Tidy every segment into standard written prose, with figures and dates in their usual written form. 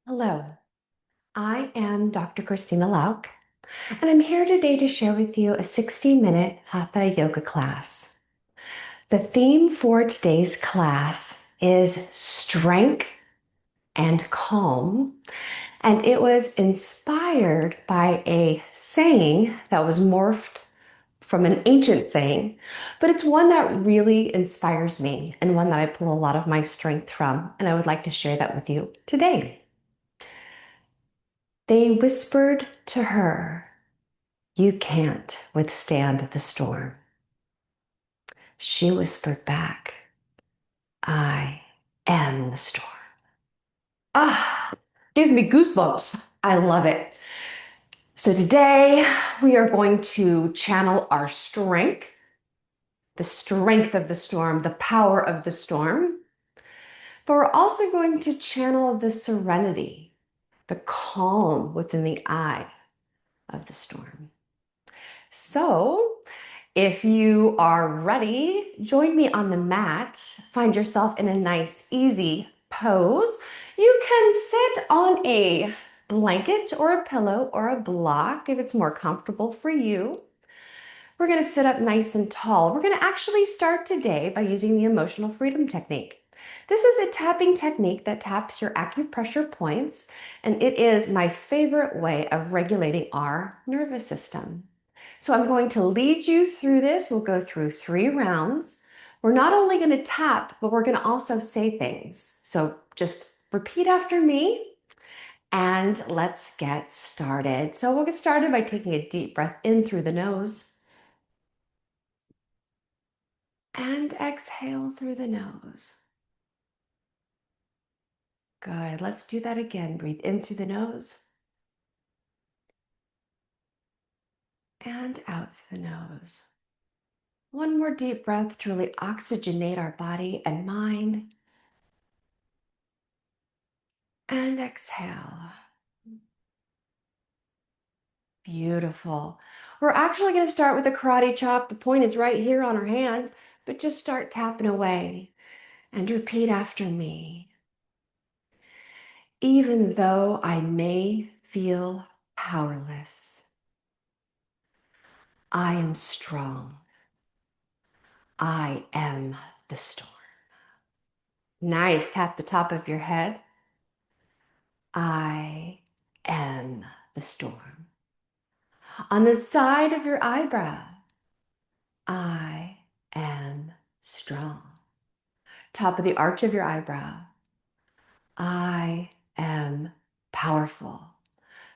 Hello, I am Dr. Christina Lauk, and I'm here today to share with you a 60-minute Hatha yoga class. The theme for today's class is strength and calm, and it was inspired by a saying that was morphed from an ancient saying, but it's one that really inspires me and one that I pull a lot of my strength from, and I would like to share that with you today. They whispered to her, "You can't withstand the storm." She whispered back, "I am the storm." Ah, gives me goosebumps. I love it. So today we are going to channel our strength, the strength of the storm, the power of the storm. But we're also going to channel the serenity, the calm within the eye of the storm. So if you are ready, join me on the mat. Find yourself in a nice, easy pose. You can sit on a blanket or a pillow or a block if it's more comfortable for you. We're going to sit up nice and tall. We're going to actually start today by using the emotional freedom technique. This is a tapping technique that taps your acupressure points, and it is my favorite way of regulating our nervous system. So I'm going to lead you through this. We'll go through 3 rounds. We're not only going to tap, but we're going to also say things. So just repeat after me and let's get started. So we'll get started by taking a deep breath in through the nose and exhale through the nose. Good. Let's do that again. Breathe in through the nose and out through the nose. One more deep breath to really oxygenate our body and mind. And exhale. Beautiful. We're actually going to start with a karate chop. The point is right here on our hand, but just start tapping away and repeat after me. Even though I may feel powerless, I am strong. I am the storm. Nice. Tap the top of your head. I am the storm. On the side of your eyebrow, I am strong. Top of the arch of your eyebrow, I am powerful.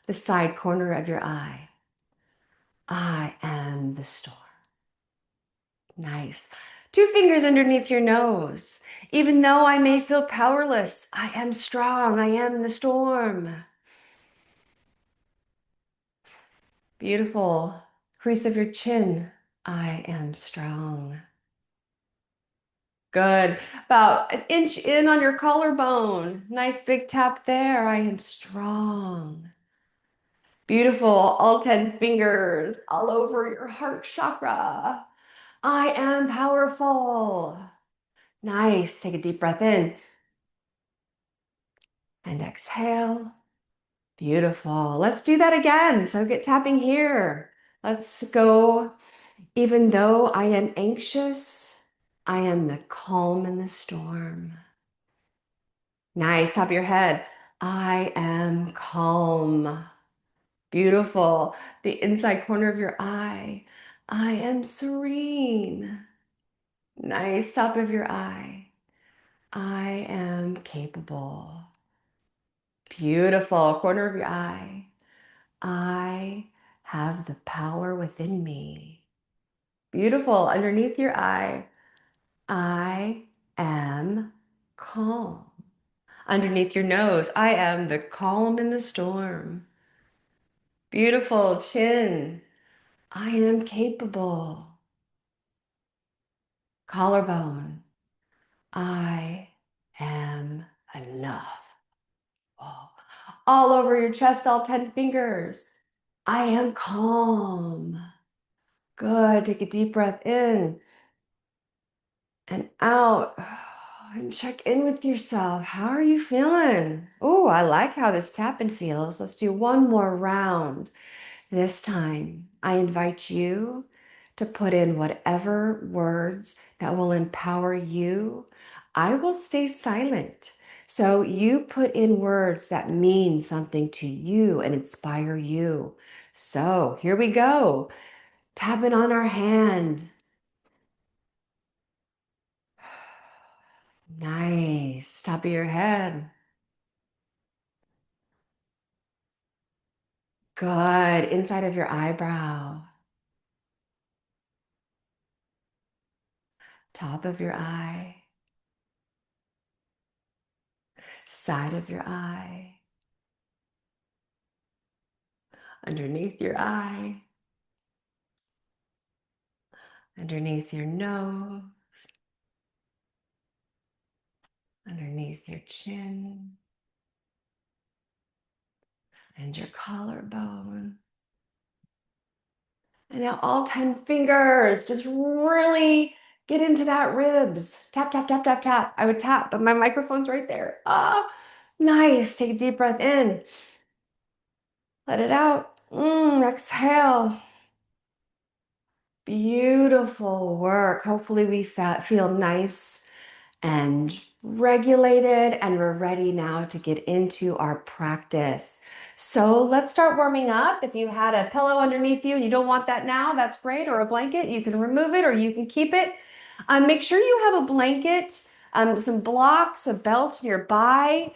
The side corner of your eye, I am the storm. Nice. 2 fingers underneath your nose. Even though I may feel powerless, I am strong. I am the storm. Beautiful. Crease of your chin. I am strong. Good. About an inch in on your collarbone. Nice big tap there. I am strong. Beautiful. All 10 fingers all over your heart chakra. I am powerful. Nice. Take a deep breath in and exhale. Beautiful. Let's do that again. So get tapping here. Let's go. Even though I am anxious, I am the calm in the storm. Nice. Top of your head. I am calm. Beautiful. The inside corner of your eye. I am serene. Nice. Top of your eye. I am capable. Beautiful. Corner of your eye. I have the power within me. Beautiful. Underneath your eye. I am calm. Underneath your nose. I am the calm in the storm. Beautiful. Chin. I am capable. Collarbone. I am enough. Oh. All over your chest, all 10 fingers. I am calm. Good. Take a deep breath in and out. And check in with yourself. How are you feeling? Oh, I like how this tapping feels. Let's do one more round. This time, I invite you to put in whatever words that will empower you. I will stay silent. So you put in words that mean something to you and inspire you. So here we go. Tapping on our hand. Nice. Top of your head. Good. Inside of your eyebrow. Top of your eye. Side of your eye. Underneath your eye. Underneath your nose. Underneath your chin. And your collarbone. And now all 10 fingers. Just really get into that ribs. Tap, tap, tap, tap, tap. I would tap, but my microphone's right there. Ah, nice. Take a deep breath in. Let it out. Exhale. Beautiful work. Hopefully we feel nice and regulated, and we're ready now to get into our practice. So let's start warming up. If you had a pillow underneath you and you don't want that now, that's great, or a blanket, you can remove it or you can keep it. Make sure you have a blanket, some blocks, a belt nearby.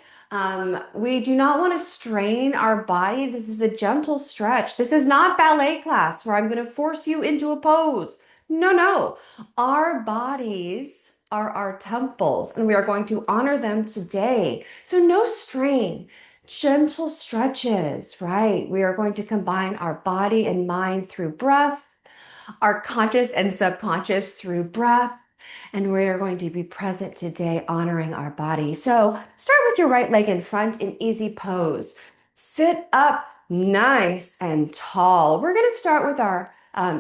We do not want to strain our body. This is a gentle stretch. This is not ballet class where I'm going to force you into a pose. No, no. Our bodies are our temples, and we are going to honor them today. So no strain, gentle stretches, right? We are going to combine our body and mind through breath, our conscious and subconscious through breath. And we are going to be present today, honoring our body. So start with your right leg in front in easy pose. Sit up nice and tall. We're going to start with our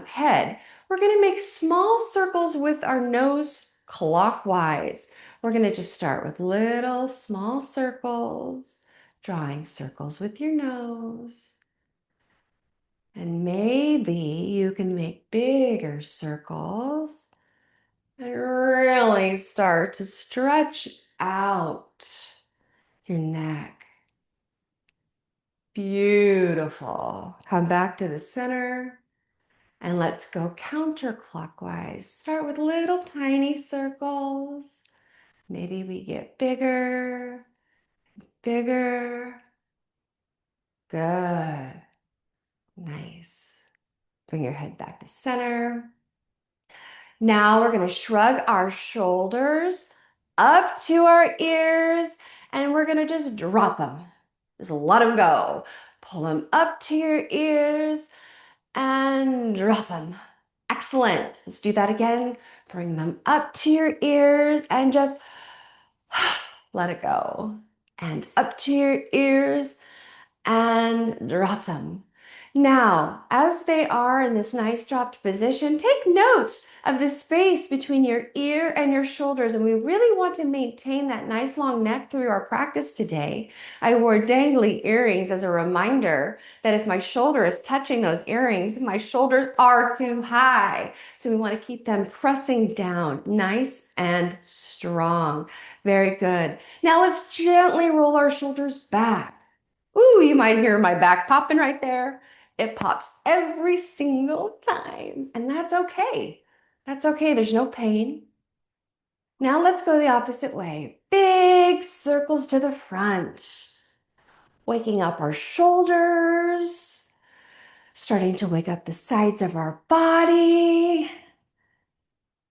head. We're going to make small circles with our nose clockwise. We're going to just start with little small circles, drawing circles with your nose. And maybe you can make bigger circles and really start to stretch out your neck. Beautiful. Come back to the center and let's go counterclockwise. Start with little tiny circles. Maybe we get bigger, bigger. Good. Nice. Bring your head back to center. Now we're going to shrug our shoulders up to our ears and we're going to just drop them. Just let them go. Pull them up to your ears and drop them. Excellent. Let's do that again. Bring them up to your ears and just let it go. And up to your ears and drop them. Now, as they are in this nice dropped position, take note of the space between your ear and your shoulders. And we really want to maintain that nice long neck through our practice today. I wore dangly earrings as a reminder that if my shoulder is touching those earrings, my shoulders are too high. So we want to keep them pressing down, nice and strong. Very good. Now let's gently roll our shoulders back. Ooh, you might hear my back popping right there. It pops every single time, and that's okay. That's okay. There's no pain. Now let's go the opposite way. Big circles to the front. Waking up our shoulders, starting to wake up the sides of our body.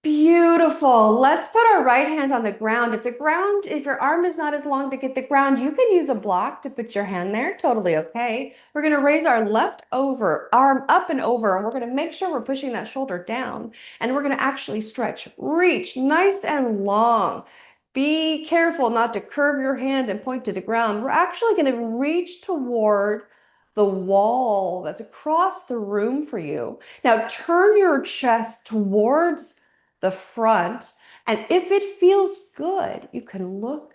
Beautiful. Let's put our right hand on the ground. If your arm is not as long to get the ground, you can use a block to put your hand there. Totally okay. We're going to raise our left arm up and over, and we're going to make sure we're pushing that shoulder down. And we're going to actually stretch, reach nice and long. Be careful not to curve your hand and point to the ground. We're actually going to reach toward the wall that's across the room for you. Now turn your chest towards the front And if it feels good, you can look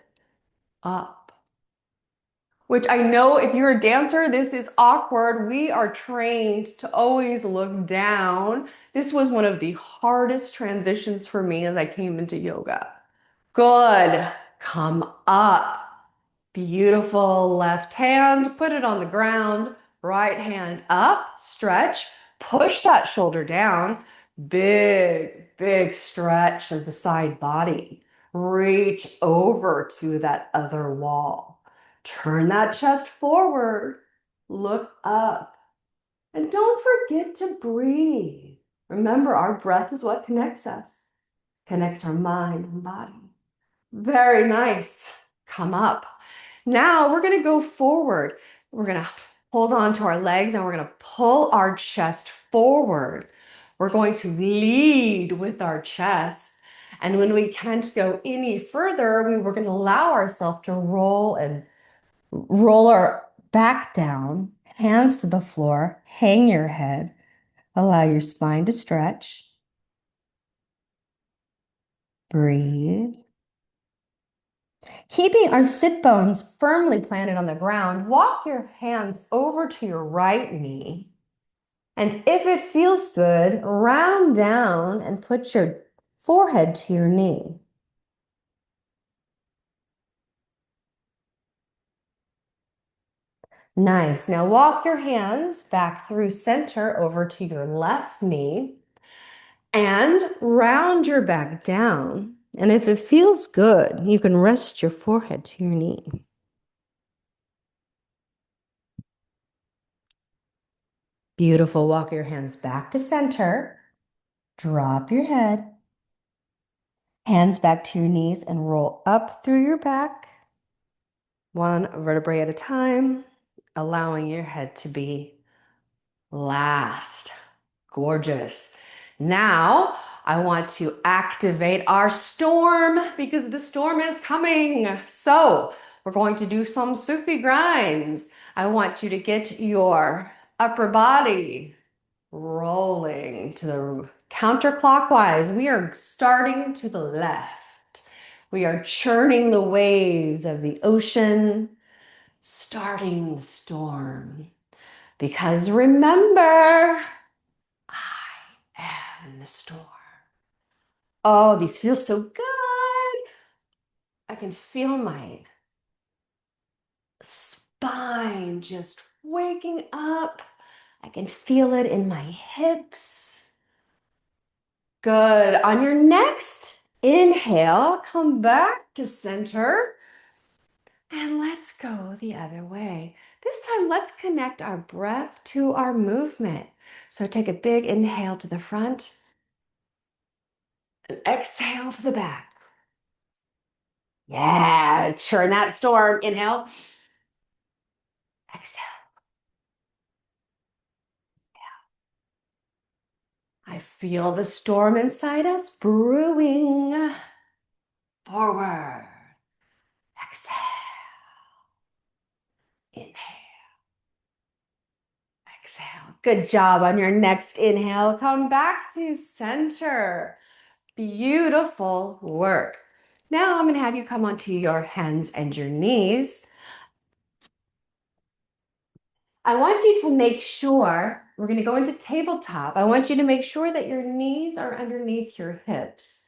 up. Which I know if you're a dancer, this is awkward. We are trained to always look down. This was one of the hardest transitions for me as I came into yoga. Good. Come up. Beautiful. Left hand, put it on the ground. Right hand up, stretch. Push that shoulder down. Big, big stretch of the side body. Reach over to that other wall. Turn that chest forward. Look up. And don't forget to breathe. Remember, our breath is what connects us, connects our mind and body. Very nice. Come up. Now we're going to go forward. We're going to hold on to our legs and we're going to pull our chest forward. We're going to lead with our chest. And when we can't go any further, we're going to allow ourselves to roll our back down, hands to the floor, hang your head, allow your spine to stretch. Breathe. Keeping our sit bones firmly planted on the ground, walk your hands over to your right knee. And if it feels good, round down and put your forehead to your knee. Nice. Now walk your hands back through center over to your left knee and round your back down. And if it feels good, you can rest your forehead to your knee. Beautiful. Walk your hands back to center. Drop your head. Hands back to your knees and roll up through your back. One vertebrae at a time, allowing your head to be last. Gorgeous. Now, I want to activate our storm because the storm is coming. So, we're going to do some Sufi grinds. I want you to get your upper body rolling to the counterclockwise. We are starting to the left. We are churning the waves of the ocean, starting the storm. Because remember, I am the storm. Oh, these feel so good. I can feel my spine just waking up. I can feel it in my hips. Good. On your next inhale, come back to center. And let's go the other way. This time, let's connect our breath to our movement. So take a big inhale to the front and exhale to the back. Yeah, churn that storm. Inhale. Exhale. I feel the storm inside us brewing. Forward. Exhale. Inhale. Exhale. Good job on your next inhale. Come back to center. Beautiful work. Now I'm going to have you come onto your hands and your knees. I want you to make sure, we're going to go into tabletop. I want you to make sure that your knees are underneath your hips.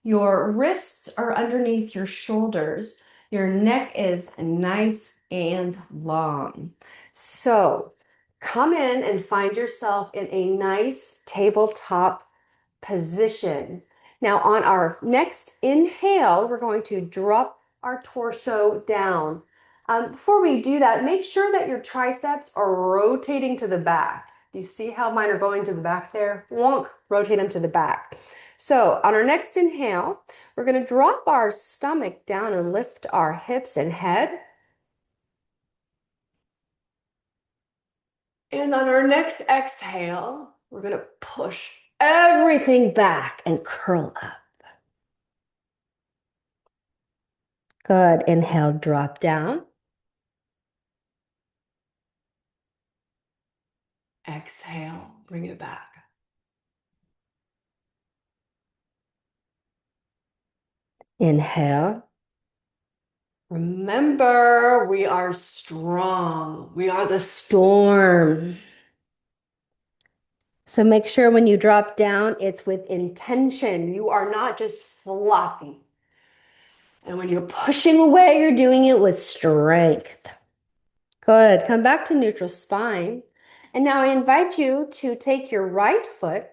Your wrists are underneath your shoulders. Your neck is nice and long. So come in and find yourself in a nice tabletop position. Now on our next inhale, we're going to drop our torso down. Before we do that, make sure that your triceps are rotating to the back. Do you see how mine are going to the back there? Wonk, rotate them to the back. So on our next inhale, we're going to drop our stomach down and lift our hips and head. And on our next exhale, we're going to push everything back and curl up. Good. Inhale, drop down. Exhale, bring it back. Inhale. Remember, we are strong. We are the storm. So make sure when you drop down, it's with intention. You are not just flopping. And when you're pushing away, you're doing it with strength. Good. Come back to neutral spine. And now I invite you to take your right foot.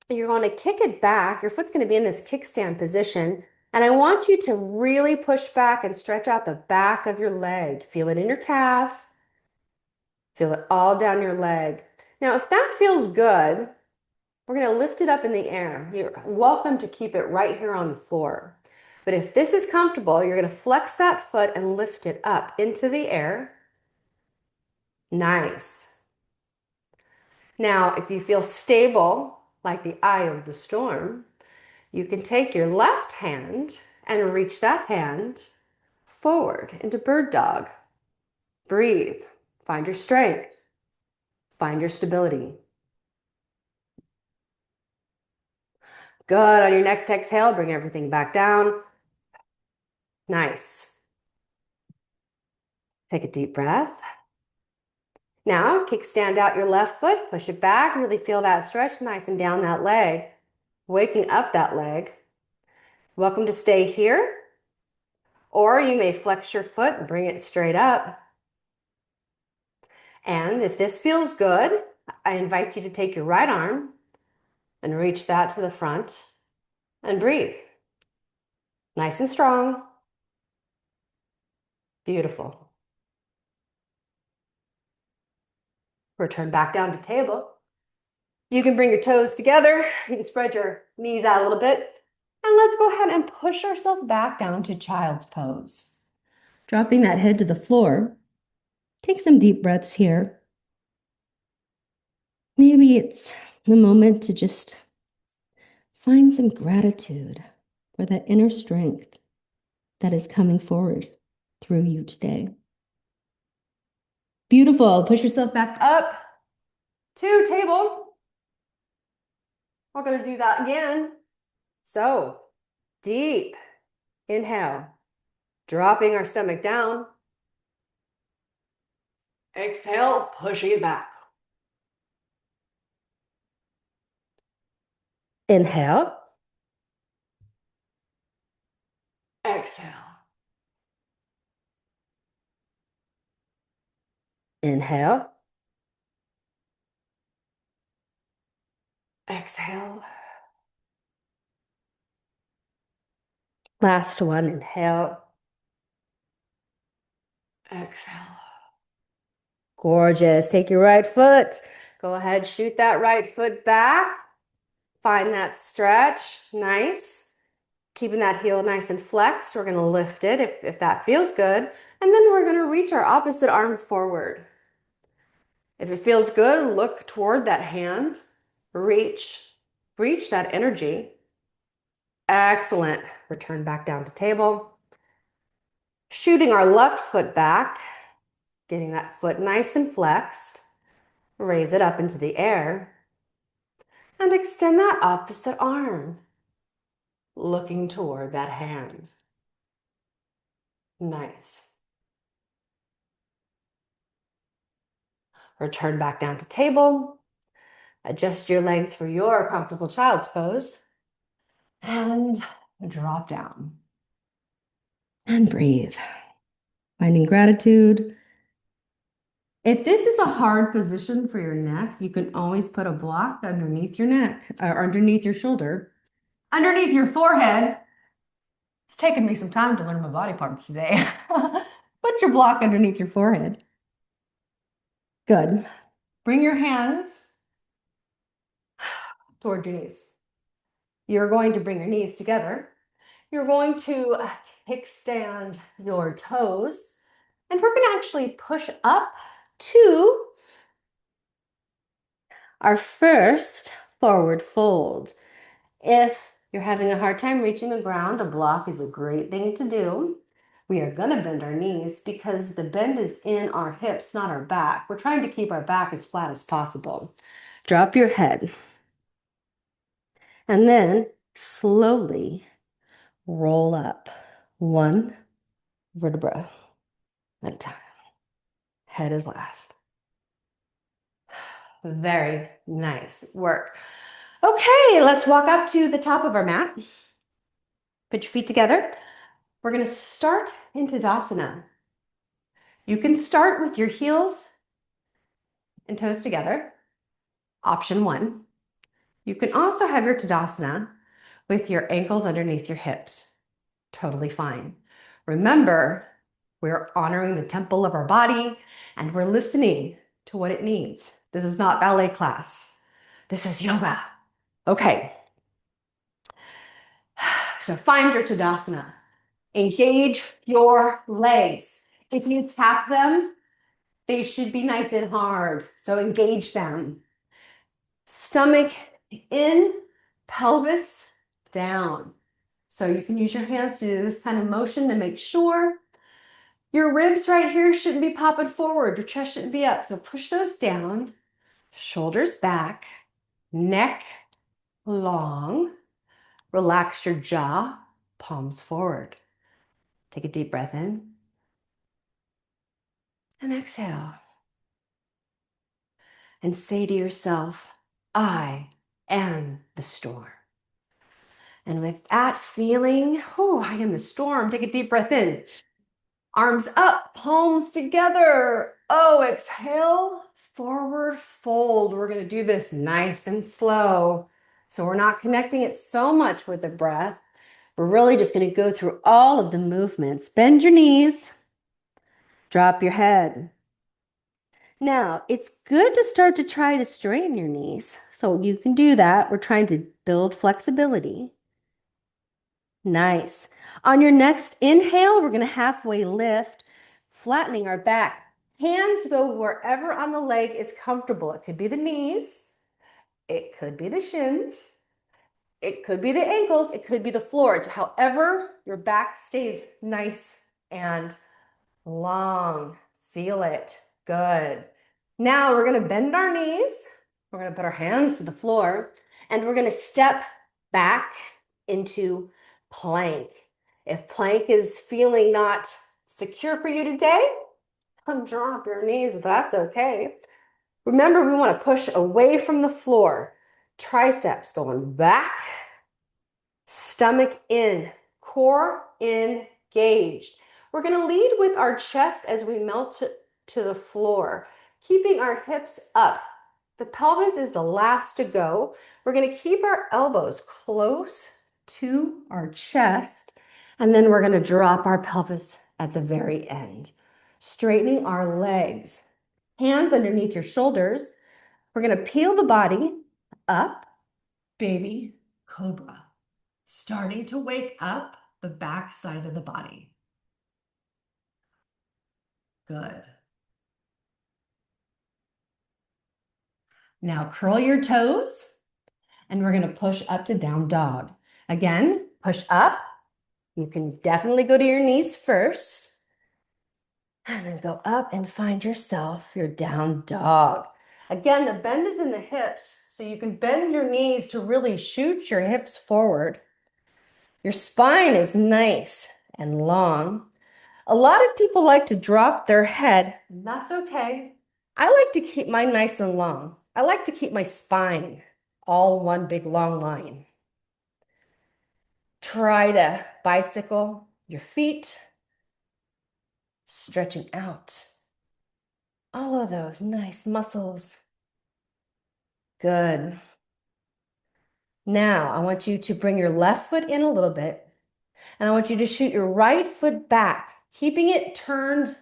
You're going to kick it back. Your foot's going to be in this kickstand position. And I want you to really push back and stretch out the back of your leg. Feel it in your calf. Feel it all down your leg. Now, if that feels good, we're going to lift it up in the air. You're welcome to keep it right here on the floor. But if this is comfortable, you're going to flex that foot and lift it up into the air. Nice. Now, if you feel stable, like the eye of the storm, you can take your left hand and reach that hand forward into bird dog. Breathe. Find your strength. Find your stability. Good. On your next exhale, bring everything back down. Nice. Take a deep breath. Now, kickstand out your left foot, push it back, really feel that stretch, nice and down that leg, waking up that leg. Welcome to stay here, or you may flex your foot and bring it straight up. And if this feels good, I invite you to take your right arm and reach that to the front and breathe. Nice and strong. Beautiful. Return back down to table. You can bring your toes together. You can spread your knees out a little bit. And let's go ahead and push ourselves back down to child's pose. Dropping that head to the floor. Take some deep breaths here. Maybe it's the moment to just find some gratitude for that inner strength that is coming forward through you today. Beautiful. Push yourself back up to table. We're going to do that again. So, deep inhale, dropping our stomach down. Exhale, pushing it back. Inhale. Exhale. Inhale. Exhale. Last one, inhale. Exhale. Gorgeous. Take your right foot. Go ahead, shoot that right foot back. Find that stretch. Nice. Keeping that heel nice and flexed. We're going to lift it if that feels good. And then we're going to reach our opposite arm forward. If it feels good, look toward that hand. Reach that energy. Excellent. Return back down to table. Shooting our left foot back, getting that foot nice and flexed. Raise it up into the air. And extend that opposite arm, looking toward that hand. Nice. Return back down to table. Adjust your legs for your comfortable child's pose. And drop down. And breathe. Finding gratitude. If this is a hard position for your neck, you can always put a block underneath your neck, or underneath your shoulder, underneath your forehead. It's taken me some time to learn my body parts today. Put your block underneath your forehead. Good. Bring your hands toward your knees. You're going to bring your knees together. You're going to kickstand your toes. And we're going to actually push up to our first forward fold. If you're having a hard time reaching the ground, a block is a great thing to do. We are going to bend our knees because the bend is in our hips, not our back. We're trying to keep our back as flat as possible. Drop your head. And then slowly roll up one vertebra at a time. Head is last. Very nice work. Okay, let's walk up to the top of our mat. Put your feet together. We're going to start in Tadasana. You can start with your heels and toes together. Option one. You can also have your Tadasana with your ankles underneath your hips. Totally fine. Remember, we're honoring the temple of our body and we're listening to what it needs. This is not ballet class. This is yoga. Okay. So find your Tadasana. Engage your legs. If you tap them, they should be nice and hard. So engage them. Stomach in, pelvis down. So you can use your hands to do this kind of motion to make sure your ribs right here shouldn't be popping forward. Your chest shouldn't be up. So push those down, shoulders back, neck long. Relax your jaw, palms forward. Take a deep breath in and exhale. And say to yourself, I am the storm. And with that feeling, I am the storm. Take a deep breath in. Arms up, palms together. Oh, exhale, forward fold. We're going to do this nice and slow. So we're not connecting it so much with the breath. We're really just going to go through all of the movements. Bend your knees. Drop your head. Now, it's good to start to try to straighten your knees. So you can do that. We're trying to build flexibility. Nice. On your next inhale, we're going to halfway lift, flattening our back. Hands go wherever on the leg is comfortable. It could be the knees. It could be the shins. It could be the ankles. It could be the floor. It's however your back stays nice and long. Feel it. Good. Now we're going to bend our knees. We're going to put our hands to the floor and we're going to step back into plank. If plank is feeling not secure for you today, drop your knees. That's okay. Remember, we want to push away from the floor. Triceps going back, stomach in, core engaged. We're going to lead with our chest as we melt to the floor, keeping our hips up. The pelvis is the last to go. We're going to keep our elbows close to our chest, and then we're going to drop our pelvis at the very end. Straightening our legs. Hands underneath your shoulders. We're going to peel the body up, baby cobra. Starting to wake up the back side of the body. Good. Now curl your toes and we're going to push up to down dog. Again, push up. You can definitely go to your knees first and then go up and find yourself your down dog. Again, the bend is in the hips, so you can bend your knees to really shoot your hips forward. Your spine is nice and long. A lot of people like to drop their head, and that's okay. I like to keep mine nice and long. I like to keep my spine all one big long line. Try to bicycle your feet, stretching out. All of those nice muscles. Good. Now, I want you to bring your left foot in a little bit, and I want you to shoot your right foot back, keeping it turned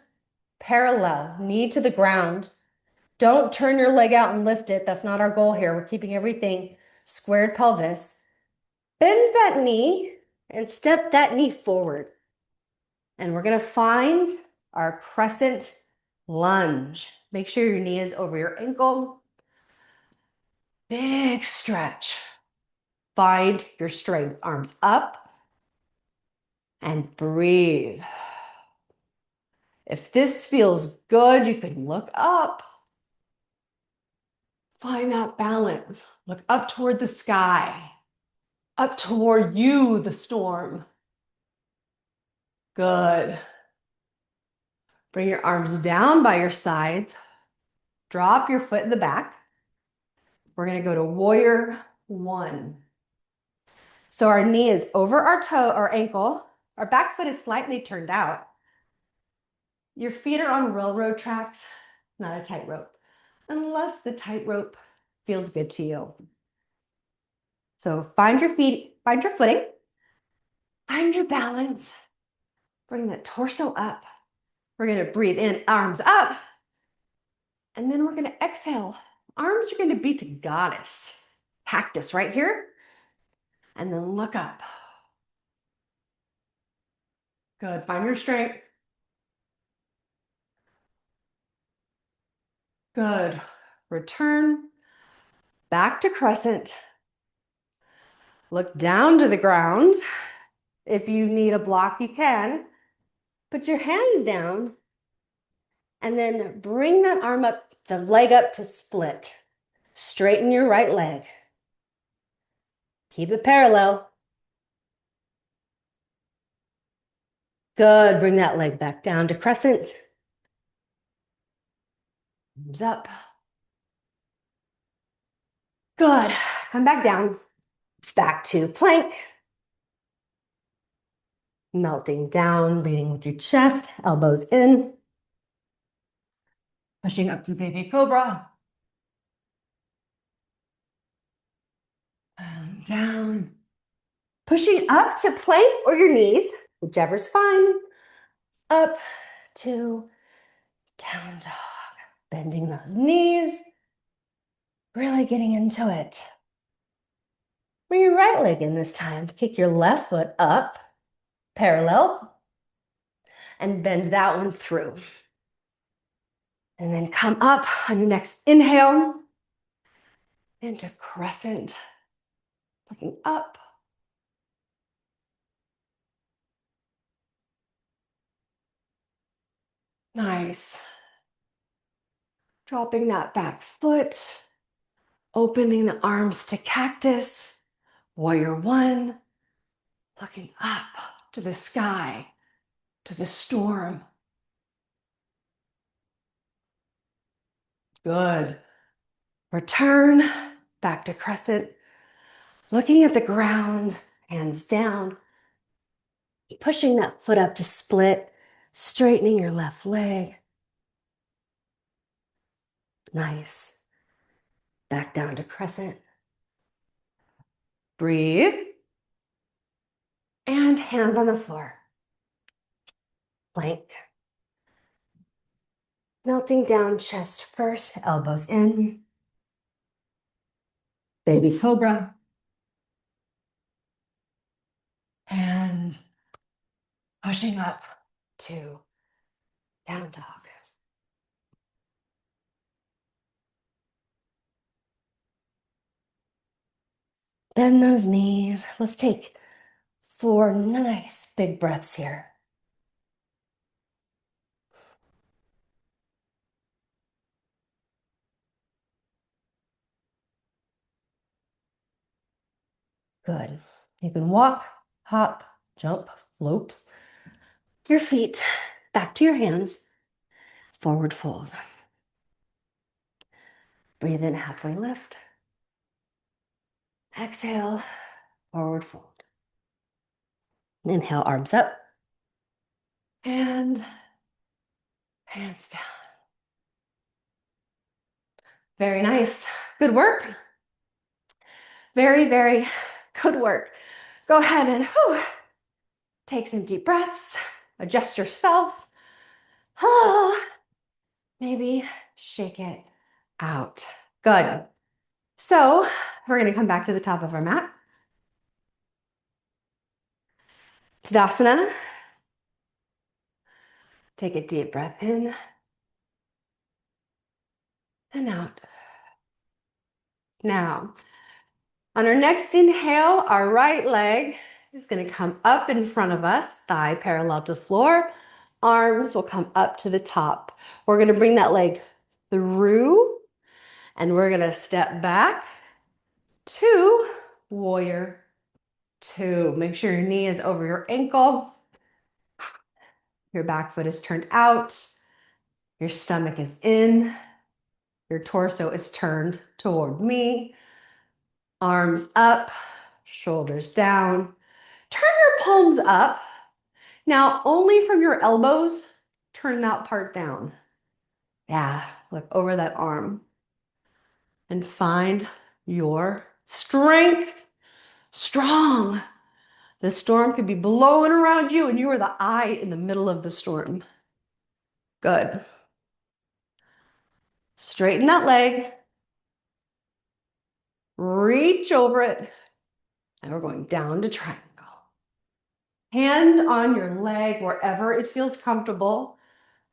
parallel, knee to the ground. Don't turn your leg out and lift it. That's not our goal here. We're keeping everything squared pelvis. Bend that knee and step that knee forward. And we're going to find our crescent lunge. Make sure your knee is over your ankle. Big stretch. Find your strength. Arms up and breathe. If this feels good, you can look up. Find that balance. Look up toward the sky. Up toward you, the storm. Good. Bring your arms down by your sides. Drop your foot in the back. We're going to go to warrior one. So our knee is over our toe, our ankle. Our back foot is slightly turned out. Your feet are on railroad tracks, not a tightrope, unless the tightrope feels good to you. So find your feet, find your footing, find your balance. Bring that torso up. We're going to breathe in, arms up. And then we're going to exhale. Arms are going to be to goddess. Cactus right here. And then look up. Good. Find your strength. Good. Return back to crescent. Look down to the ground. If you need a block, you can. Put your hands down and then bring that arm up, the leg up to split. Straighten your right leg. Keep it parallel. Good. Bring that leg back down to crescent. Arms up. Good. Come back down. Back to plank. Melting down, leading with your chest, elbows in. Pushing up to baby cobra. And down. Pushing up to plank or your knees, whichever's fine. Up to down dog. Bending those knees. Really getting into it. Bring your right leg in this time to kick your left foot up, parallel, and bend that one through. And then come up on your next inhale into crescent, looking up. Nice. Dropping that back foot, opening the arms to cactus, warrior one, looking up to the sky, to the storm. Good. Return back to crescent, looking at the ground, hands down, pushing that foot up to split, straightening your left leg. Nice. Back down to crescent. Breathe. And hands on the floor. Plank. Melting down, chest first, elbows in. Baby cobra. And pushing up to down dog. Bend those knees. Let's take 4 nice big breaths here. Good. You can walk, hop, jump, float your feet back to your hands. Forward fold. Breathe in, halfway lift. Exhale, forward fold. Inhale, arms up. And hands down. Very nice. Good work. Very, very good work. Go ahead and take some deep breaths. Adjust yourself. Maybe shake it out. Good. So we're going to come back to the top of our mat. Tadasana. Take a deep breath in and out. Now, on our next inhale, our right leg is going to come up in front of us, thigh parallel to the floor. Arms will come up to the top. We're going to bring that leg through and we're going to step back to warrior two. Make sure your knee is over your ankle. Your back foot is turned out. Your stomach is in. Your torso is turned toward me. Arms up, shoulders down. Turn your palms up. Now, only from your elbows, turn that part down. Yeah, look over that arm and find your strength. Strong. The storm could be blowing around you, and you are the eye in the middle of the storm. Good. Straighten that leg. Reach over it. And we're going down to triangle. Hand on your leg wherever it feels comfortable.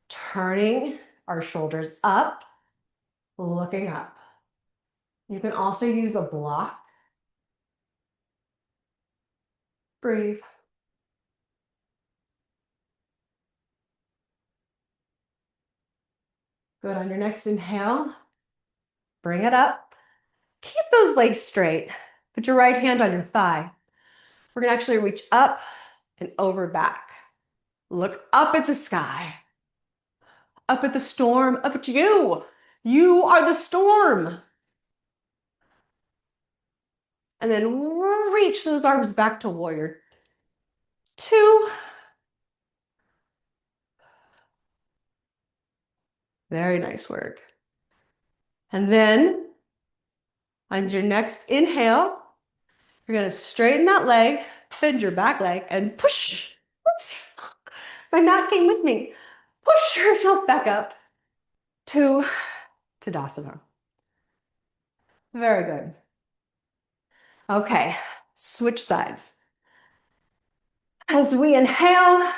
Turning our shoulders up, looking up. You can also use a block. Breathe. Good. On your next inhale, bring it up. Keep those legs straight. Put your right hand on your thigh. We're going to actually reach up and over back. Look up at the sky, up at the storm, up at you. You are the storm. And then reach those arms back to warrior two. Very nice work. And then on your next inhale, you're going to straighten that leg, bend your back leg, and push. Oops. My mat came with me. Push yourself back up to Tadasana. Very good. Okay, switch sides. As we inhale,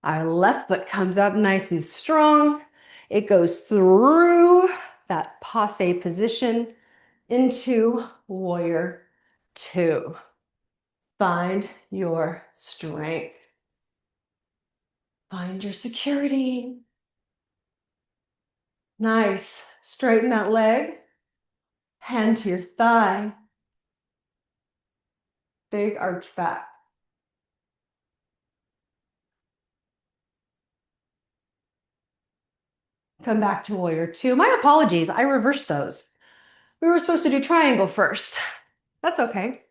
our left foot comes up nice and strong. It goes through that passe position into warrior two. Find your strength. Find your security. Nice. Straighten that leg. Hand to your thigh. Big arch back. Come back to warrior two. My apologies, I reversed those. We were supposed to do triangle first. That's okay.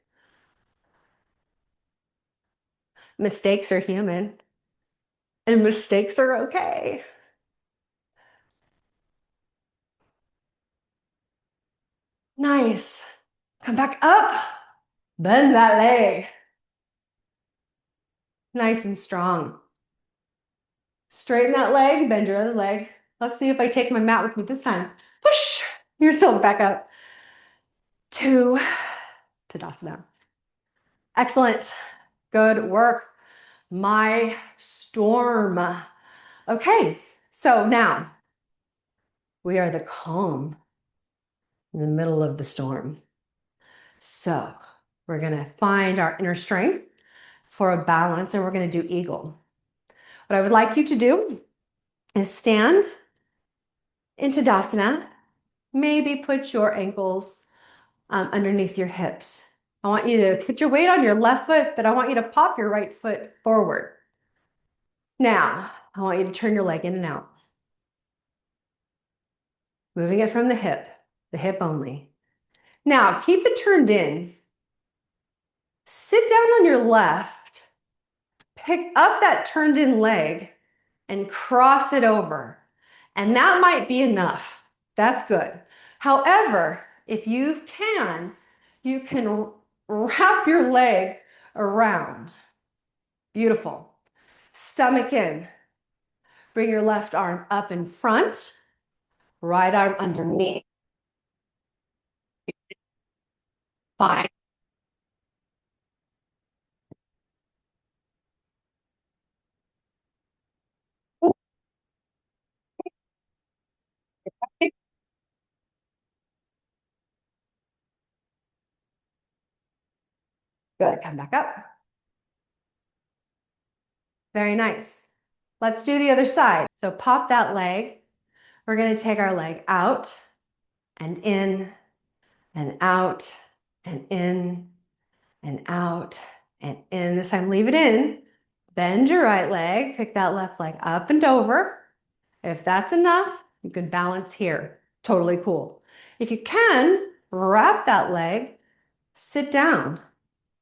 Mistakes are human, and mistakes are okay. Nice. Come back up. Bend that leg. Nice and strong. Straighten that leg, bend your other leg. Let's see if I take my mat with me this time. Push yourself back up to Tadasana. Excellent. Good work. My storm. Okay, so now we are the calm in the middle of the storm. So we're going to find our inner strength for a balance, and we're going to do eagle. What I would like you to do is stand in Tadasana. Maybe put your ankles underneath your hips. I want you to put your weight on your left foot, but I want you to pop your right foot forward. Now, I want you to turn your leg in and out. Moving it from the hip only. Now, keep it turned in. Sit down on your left, pick up that turned in leg, and cross it over. And that might be enough. That's good. However, if you can wrap your leg around. Beautiful. Stomach in. Bring your left arm up in front, right arm underneath. Fine. Good. Come back up. Very nice. Let's do the other side. So pop that leg. We're going to take our leg out and in and out and in and out and in. This time, leave it in. Bend your right leg, pick that left leg up and over. If that's enough, you can balance here. Totally cool. If you can, wrap that leg, sit down,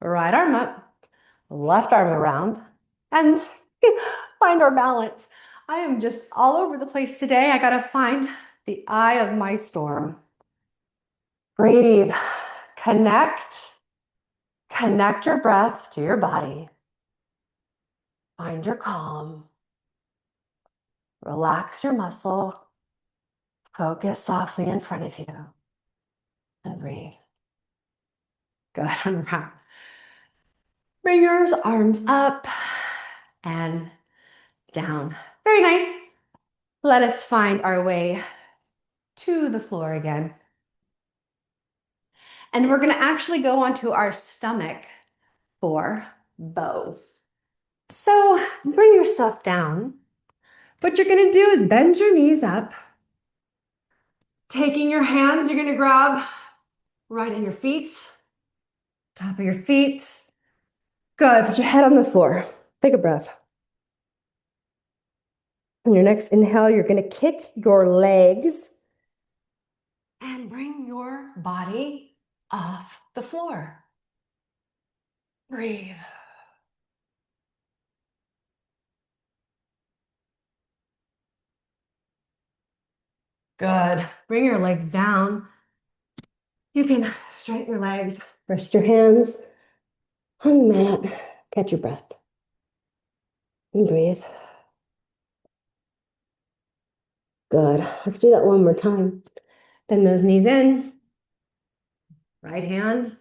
right arm up, left arm around, and find our balance. I am just all over the place today. I gotta find the eye of my storm. Breathe. Connect. Connect your breath to your body. Find your calm. Relax your muscle. Focus softly in front of you and breathe. Go ahead and wrap. Bring your arms up and down. Very nice. Let us find our way to the floor again. And we're going to actually go onto our stomach for both. So bring yourself down. What you're going to do is bend your knees up. Taking your hands, you're going to grab right in your feet, top of your feet. Good. Put your head on the floor. Take a breath. On your next inhale, you're going to kick your legs and bring your body off the floor. Breathe. Good. Bring your legs down. You can straighten your legs, rest your hands on the mat, catch your breath, and breathe. Good. Let's do that one more time. Bend those knees in. Right hand,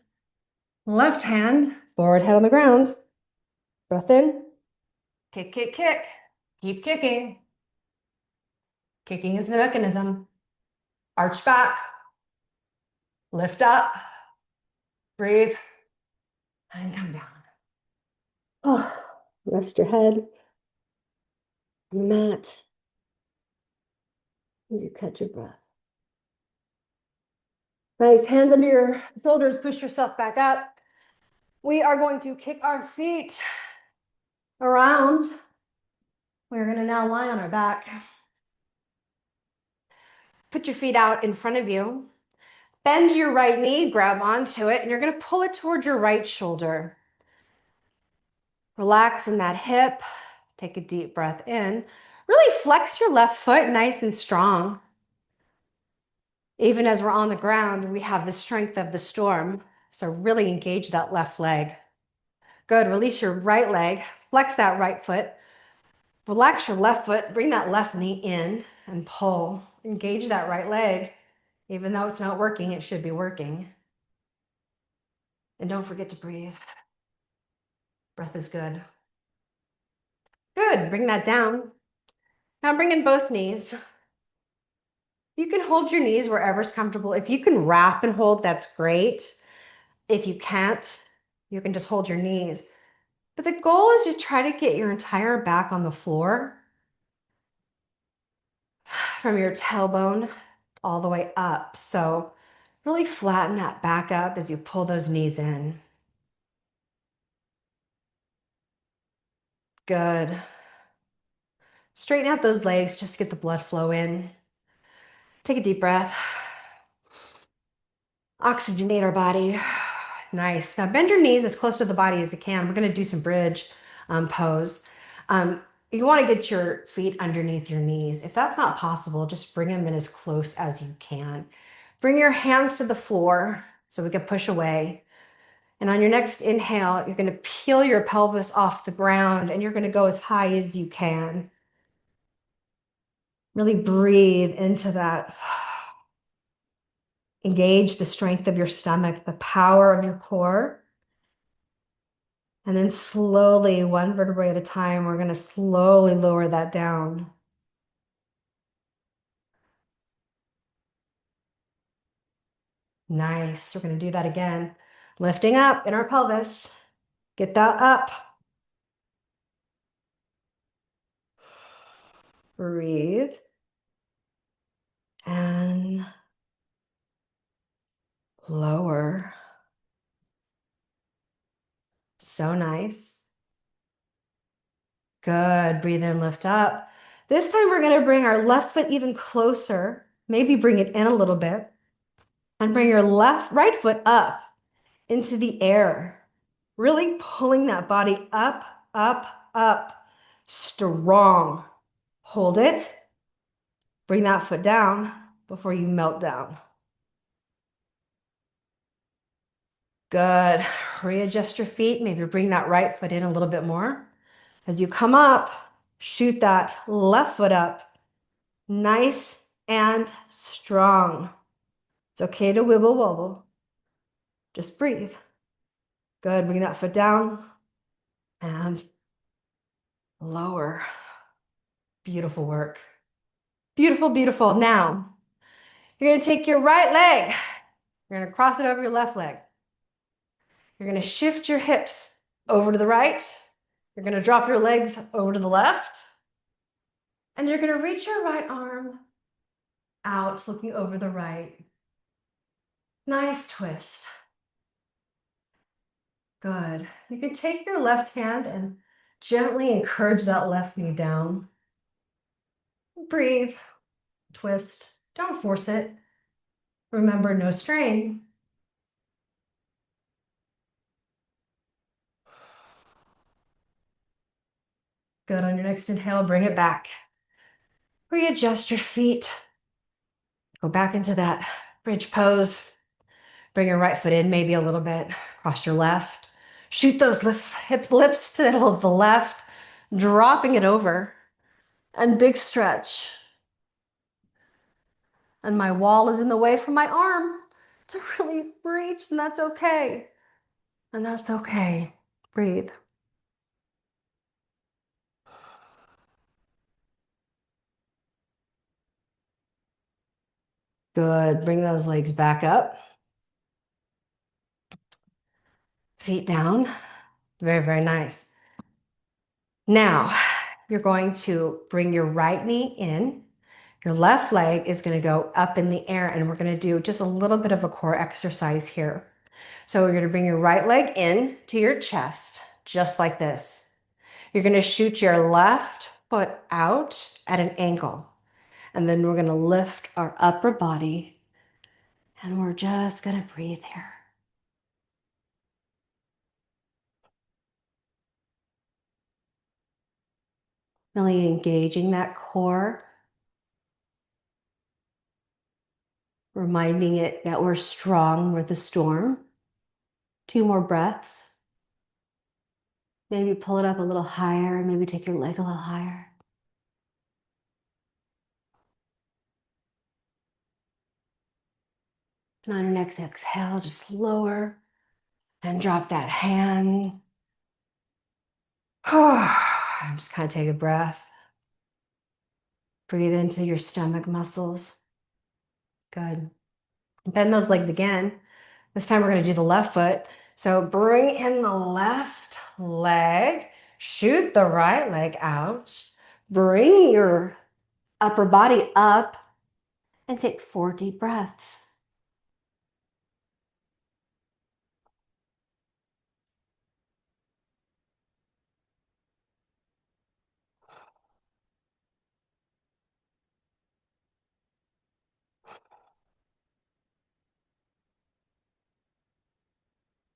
left hand, forward head on the ground. Breath in. Kick, kick, kick. Keep kicking. Kicking is the mechanism. Arch back. Lift up. Breathe. And come down. Oh, rest your head on the mat as you catch your breath. Nice. Hands under your shoulders. Push yourself back up. We are going to kick our feet around. We're going to now lie on our back. Put your feet out in front of you. Bend your right knee, grab onto it, and you're going to pull it toward your right shoulder. Relax in that hip. Take a deep breath in. Really flex your left foot nice and strong. Even as we're on the ground, we have the strength of the storm. So really engage that left leg. Good. Release your right leg. Flex that right foot. Relax your left foot. Bring that left knee in and pull. Engage that right leg. Even though it's not working, it should be working. And don't forget to breathe. Breath is good. Good. Bring that down. Now bring in both knees. You can hold your knees wherever's comfortable. If you can wrap and hold, that's great. If you can't, you can just hold your knees. But the goal is to try to get your entire back on the floor from your tailbone all the way up. So really flatten that back up as you pull those knees in. Good. Straighten out those legs, just get the blood flow in. Take a deep breath. Oxygenate our body. Nice. Now bend your knees as close to the body as you can. We're going to do some bridge pose. You want to get your feet underneath your knees. If that's not possible, just bring them in as close as you can. Bring your hands to the floor so we can push away. And on your next inhale, you're going to peel your pelvis off the ground and you're going to go as high as you can. Really breathe into that. Engage the strength of your stomach, the power of your core. And then slowly, one vertebrae at a time, we're going to slowly lower that down. Nice. We're going to do that again. Lifting up in our pelvis. Get that up. Breathe. And lower. So nice. Good. Breathe in, lift up. This time we're going to bring our left foot even closer. Maybe bring it in a little bit and bring your right foot up into the air. Really pulling that body up, up, up. Strong. Hold it. Bring that foot down before you melt down. Good. Readjust your feet. Maybe bring that right foot in a little bit more. As you come up, shoot that left foot up. Nice and strong. It's okay to wibble wobble. Just breathe. Good. Bring that foot down and lower. Beautiful work. Beautiful, beautiful. Now, you're going to take your right leg. You're going to cross it over your left leg. You're going to shift your hips over to the right. You're going to drop your legs over to the left. And you're going to reach your right arm out, looking over the right. Nice twist. Good. You can take your left hand and gently encourage that left knee down. Breathe, twist. Don't force it. Remember, no strain. Good. On your next inhale, bring it back. Readjust your feet. Go back into that bridge pose. Bring your right foot in maybe a little bit. Cross your left. Shoot those hip lifts to the left, dropping it over. And big stretch. And my wall is in the way from my arm to really reach, and that's okay. And that's okay. Breathe. Good. Bring those legs back up. Feet down. Very, very nice. Now, you're going to bring your right knee in. Your left leg is going to go up in the air, and we're going to do just a little bit of a core exercise here. So we're going to bring your right leg in to your chest, just like this. You're going to shoot your left foot out at an angle. And then we're going to lift our upper body, and we're just going to breathe here. Really engaging that core, reminding it that we're strong with the storm. 2 more breaths. Maybe pull it up a little higher, maybe take your leg a little higher. And on your next exhale, just lower and drop that hand. Just kind of take a breath. Breathe into your stomach muscles. Good. Bend those legs again. This time we're going to do the left foot. So bring in the left leg, shoot the right leg out, bring your upper body up, and take 4 deep breaths.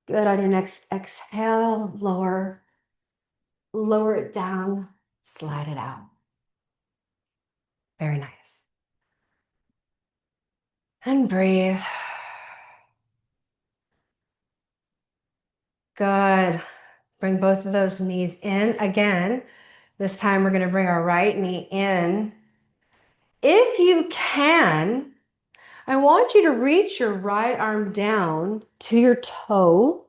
Good. On your next exhale, lower it down, slide it out. Very nice. And breathe. Good. Bring both of those knees in again. This time we're going to bring our right knee in. If you can, I want you to reach your right arm down to your toe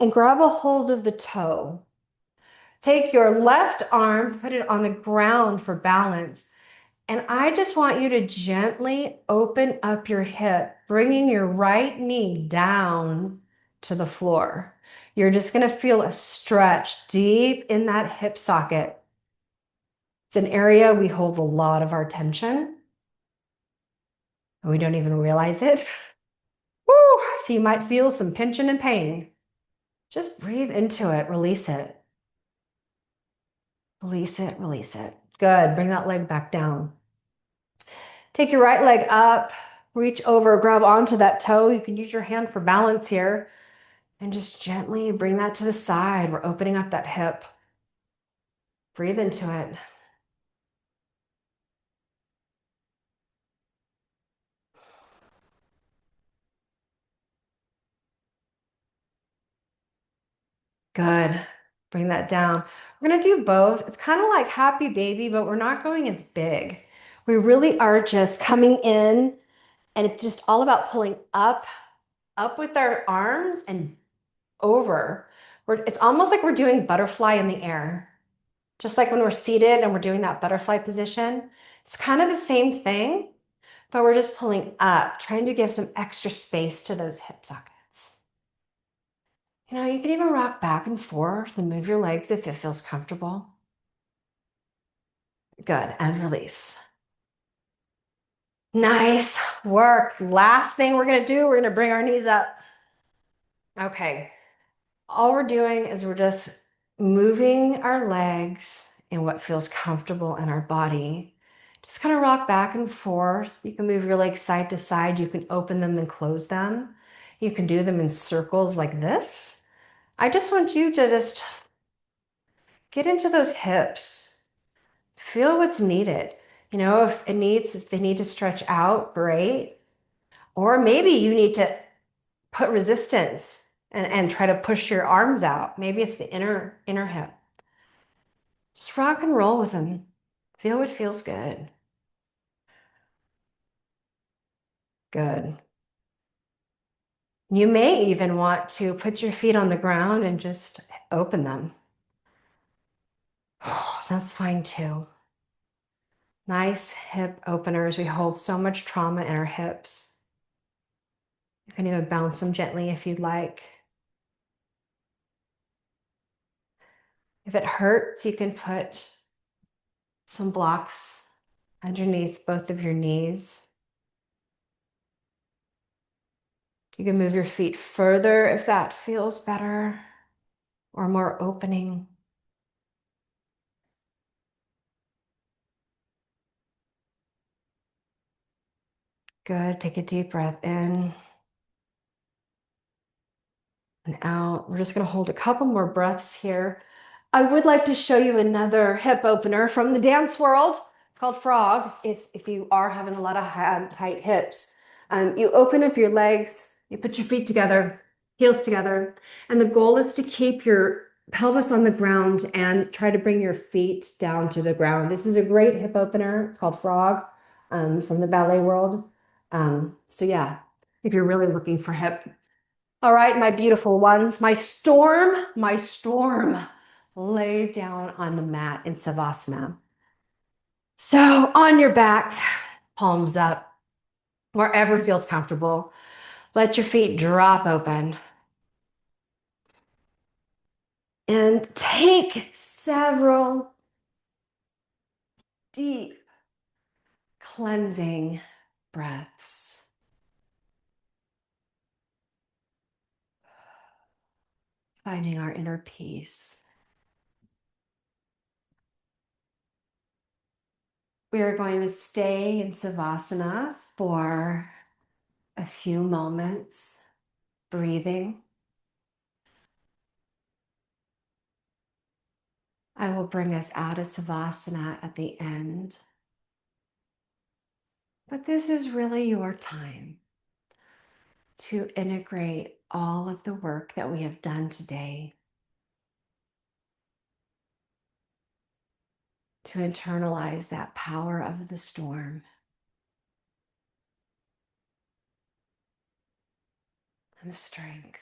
and grab a hold of the toe. Take your left arm, put it on the ground for balance. And I just want you to gently open up your hip, bringing your right knee down to the floor. You're just going to feel a stretch deep in that hip socket. It's an area we hold a lot of our tension. We don't even realize it. Woo! So you might feel some tension and pain. Just breathe into it, release it. Release it, release it. Good. Bring that leg back down. Take your right leg up, reach over, grab onto that toe. You can use your hand for balance here and just gently bring that to the side. We're opening up that hip. Breathe into it. Good. Bring that down. We're going to do both. It's kind of like happy baby, but we're not going as big. We really are just coming in, and it's just all about pulling up with our arms and over. It's almost like we're doing butterfly in the air. Just like when we're seated and we're doing that butterfly position. It's kind of the same thing, but we're just pulling up, trying to give some extra space to those hip sockets. You can even rock back and forth and move your legs if it feels comfortable. Good, and release. Nice work. Last thing we're gonna do, we're gonna bring our knees up. Okay, all we're doing is we're just moving our legs in what feels comfortable in our body. Just kind of rock back and forth. You can move your legs side to side. You can open them and close them. You can do them in circles like this. I just want you to just get into those hips. Feel what's needed. If they need to stretch out, great. Or maybe you need to put resistance and try to push your arms out. Maybe it's the inner hip. Just rock and roll with them. Feel what feels good. Good. You may even want to put your feet on the ground and just open them. That's fine too. Nice hip openers. We hold so much trauma in our hips. You can even bounce them gently if you'd like. If it hurts, you can put some blocks underneath both of your knees. You can move your feet further if that feels better or more opening. Good. Take a deep breath in and out. We're just going to hold a couple more breaths here. I would like to show you another hip opener from the dance world. It's called frog. If you are having a lot of tight hips, you open up your legs, you put your feet together, heels together, and the goal is to keep your pelvis on the ground and try to bring your feet down to the ground. This is a great hip opener. It's called frog, from the ballet world. So yeah, if you're really looking for hip. All right, my beautiful ones, my storm, lay down on the mat in Savasana. So on your back, palms up, wherever feels comfortable. Let your feet drop open. And take several deep, cleansing breaths. Finding our inner peace. We are going to stay in Savasana for a few moments, breathing. I will bring us out of Savasana at the end. But this is really your time to integrate all of the work that we have done today, to internalize that power of the storm and the strength.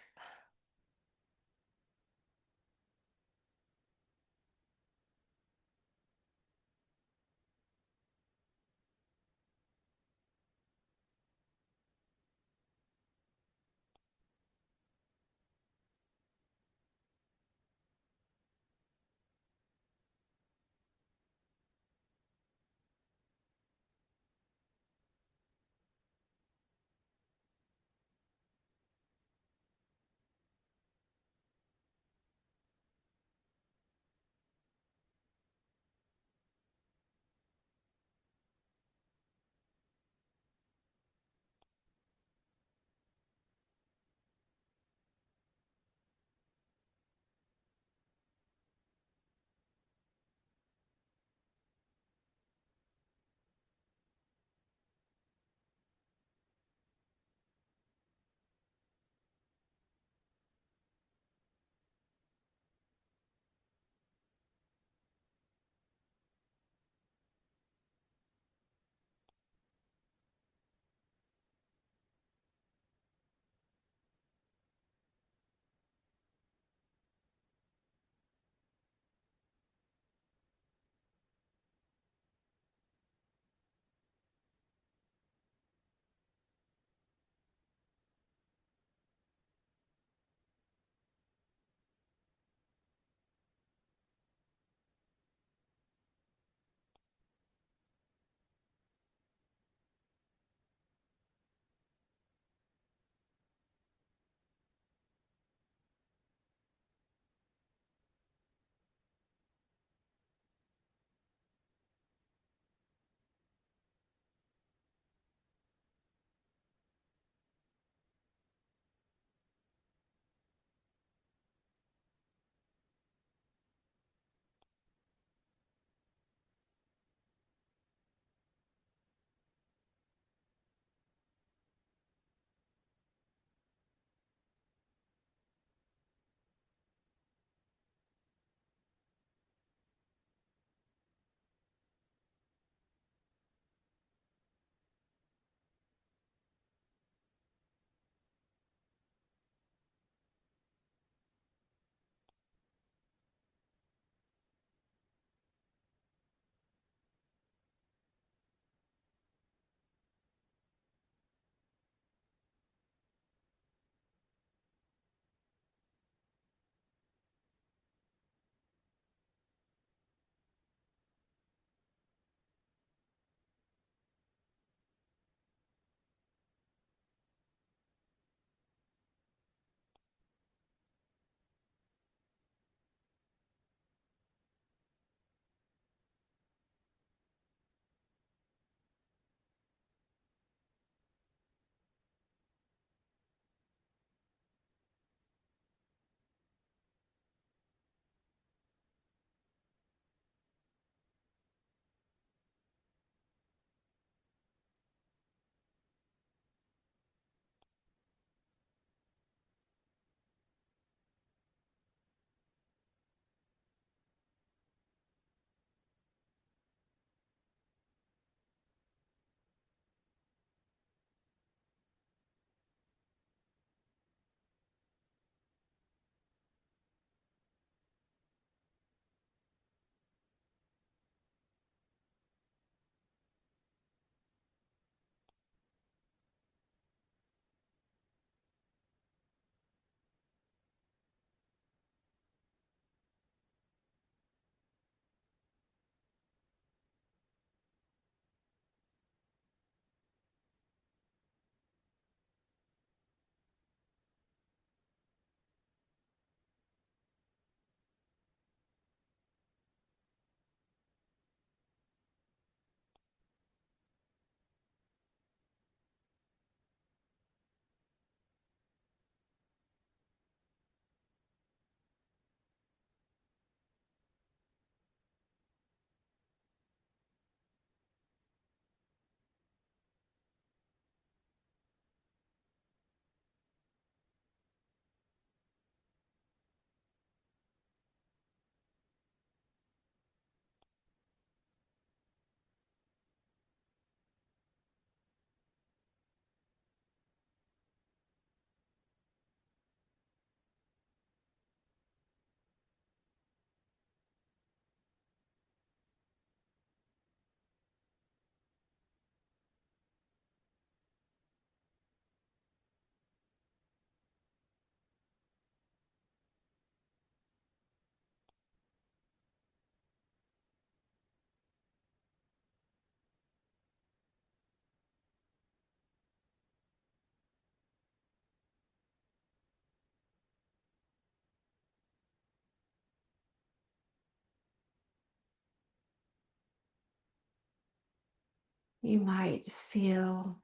You might feel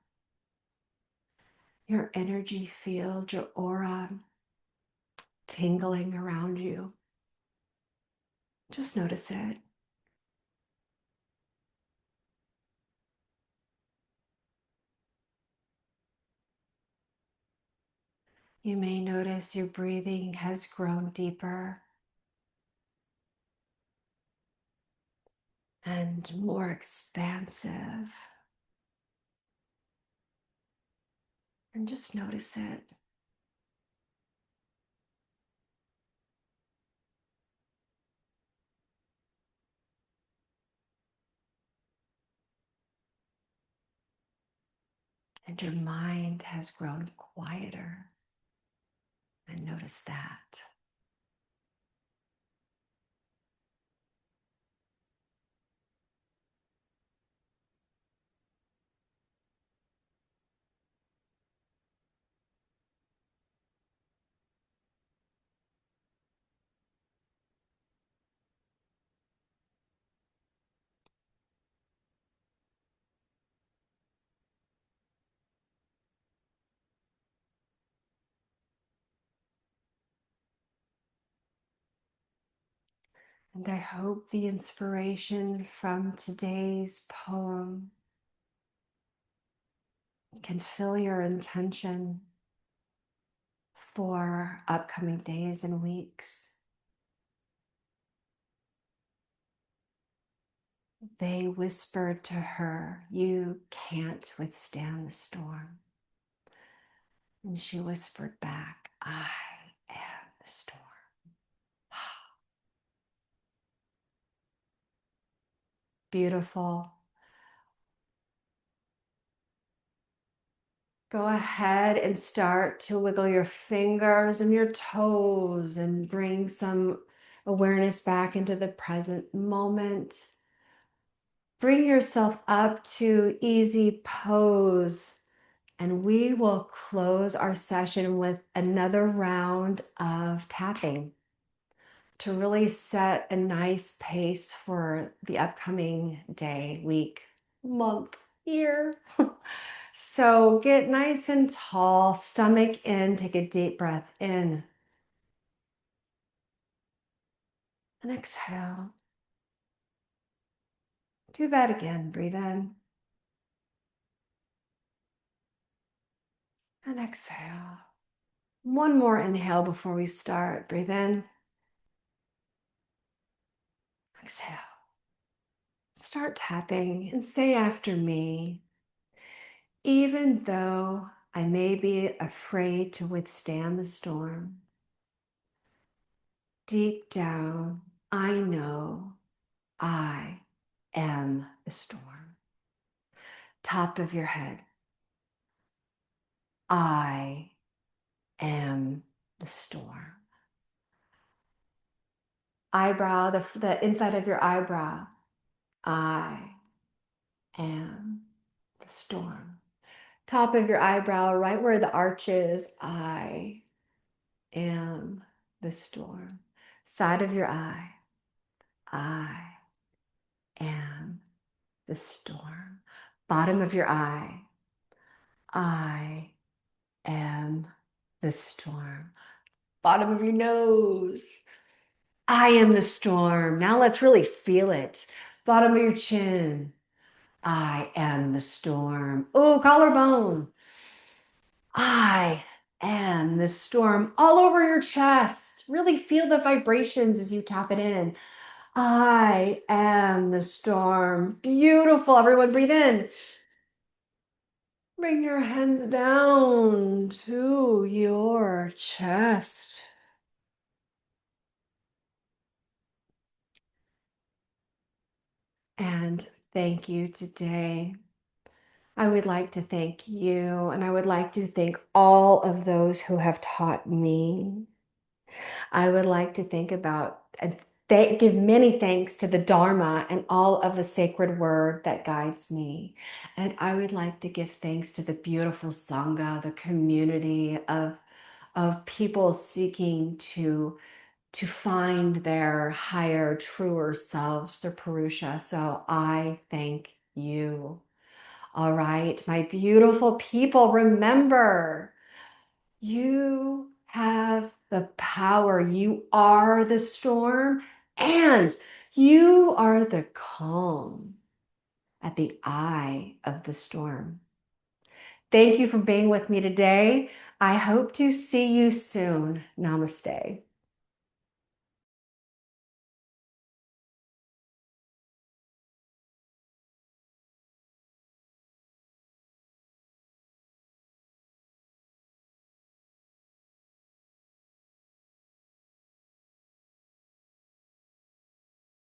your energy field, your aura tingling around you. Just notice it. You may notice your breathing has grown deeper and more expansive. And just notice it. And your mind has grown quieter. And notice that. And I hope the inspiration from today's poem can fill your intention for upcoming days and weeks. They whispered to her, "You can't withstand the storm." And she whispered back, "I am the storm." Beautiful. Go ahead and start to wiggle your fingers and your toes and bring some awareness back into the present moment. Bring yourself up to easy pose, and we will close our session with another round of tapping to really set a nice pace for the upcoming day, week, month, year. So get nice and tall, stomach in, take a deep breath in and exhale. Do that again. Breathe in and exhale. One more inhale before we start. Breathe in, exhale. Start tapping and say after me, even though I may be afraid to withstand the storm, deep down, I know I am the storm. Top of your head, I am the storm. Eyebrow, the inside of your eyebrow, I am the storm. Top of your eyebrow, right where the arch is, I am the storm. Side of your eye, I am the storm. Bottom of your eye, I am the storm. Bottom of your nose, I am the storm. Now let's really feel it. Bottom of your chin, I am the storm. Oh, collarbone, I am the storm. All over your chest. Really feel the vibrations as you tap it in. I am the storm. Beautiful. Everyone breathe in. Bring your hands down to your chest. And thank you today. I would like to thank you, and I would like to thank all of those who have taught me. I would like to think about and give many thanks to the Dharma and all of the sacred word that guides me. And I would like to give thanks to the beautiful Sangha, the community of people seeking to find their higher, truer selves, their Purusha. So I thank you. All right, my beautiful people, remember, you have the power. You are the storm and you are the calm at the eye of the storm. Thank you for being with me today. I hope to see you soon. Namaste.